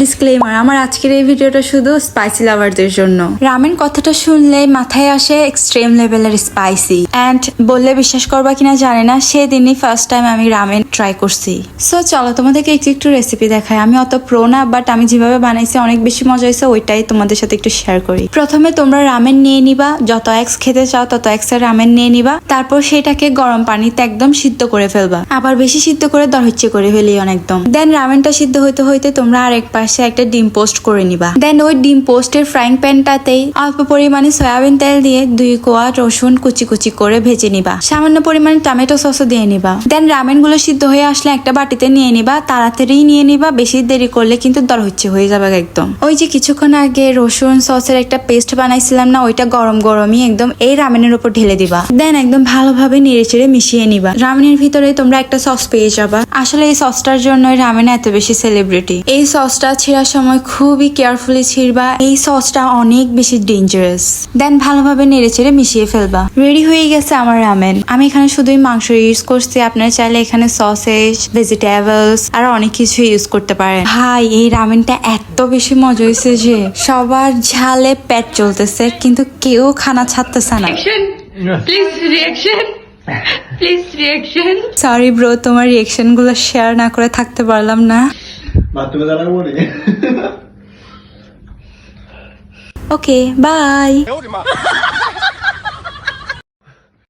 Disclaimer, আমার আজকের এই ভিডিওটা শুধু স্পাইসি লাভারদের জন্য। রামেন কথাটা শুনলে মাথায় আসে এক্সট্রিম লেভেলের স্পাইসি, অ্যান্ড বললে বিশ্বাস করবা কিনা জানি না, সেদিনই ফার্স্ট টাইম আমি রামেন ট্রাই করছি। সো চলো তোমাদেরকে একটু রেসিপি দেখাই। আমি অত প্রো না, বাট আমি যেভাবে বানাইছি অনেক বেশি মজা হয়েছে, ওইটাই তোমাদের সাথে একটু শেয়ার করি। প্রথমে তোমরা রামেন নিয়ে নিবা, যত এক্স খেতে চাও তত এক্সের রামেন নিয়ে নিবা। তারপর সেটাকে গরম পানিতে একদম সিদ্ধ করে ফেলবা, আবার বেশি সিদ্ধ করে দরহিচ্ছে করে ফেলিও না একদম। দেন রামেনটা সিদ্ধ হইতে হইতে তোমরা আরেক পাশে একটা ডিম পোস্ট করে নিবা। দেন ওই ডিম পোস্টের ফ্রাইং প্যানটাতেই অল্প পরিমাণে সয়াবিন তেল দিয়ে 2 কোয়া রসুন কুচি কুচি করে ভেজে নিবা। সামান্য পরিমাণে টমেটো সসও দিয়ে নিবা। দেন রামেন গুলো সিদ্ধ হয়ে আসলে একটা বাটিতে নিয়ে নিবা, তাড়াতাড়ি নিয়ে নিবা, বেশি দেরি করলে কিন্তু দরহিচ্ছে হয়ে যাবে একদম। ওই যে কিছুক্ষণ আগে রসুন সসের একটা পেস্ট বানাইছিলাম না, ওইটা গরম গরমই একদম এই রামেনের উপর ঢেলে দিবা। দেন একদম ভালোভাবে নেড়ে চেড়ে মিশিয়ে নিবা। রামেনের ভিতরে তোমরা একটা সস পেয়ে যাবা। আসলে এই সসটার জন্য রামেন এত বেশি সেলিব্রিটি। এই সসটা ছিঁড়ার সময় খুবই কেয়ারফুলি ছিঁড়বা, এই সসটা অনেক বেশি ডেঞ্জারাস। দেন ভালোভাবে নেড়ে চেড়ে মিশিয়ে ফেলবা। রেডি হয়ে গেছে আমার রামেন। আমি এখানে শুধুই মাংস ইউজ করছি, আপনারা চাইলে এখানে সসেজ, ভেজিটেবলস আর অনেক কিছু ইউজ করতে পারেন। ভাই এই রামেনটা এত বেশি মজা হয়েছে যে সবার ঝালে পেট চলতেছে, কিন্তু কেউ খানা ছাড়তেছে না। Please reaction. Please reaction. Sorry bro, তোমার রিয়েকশন গুলো শেয়ার না করে থাকতে পারলাম না। ওকে, বাই।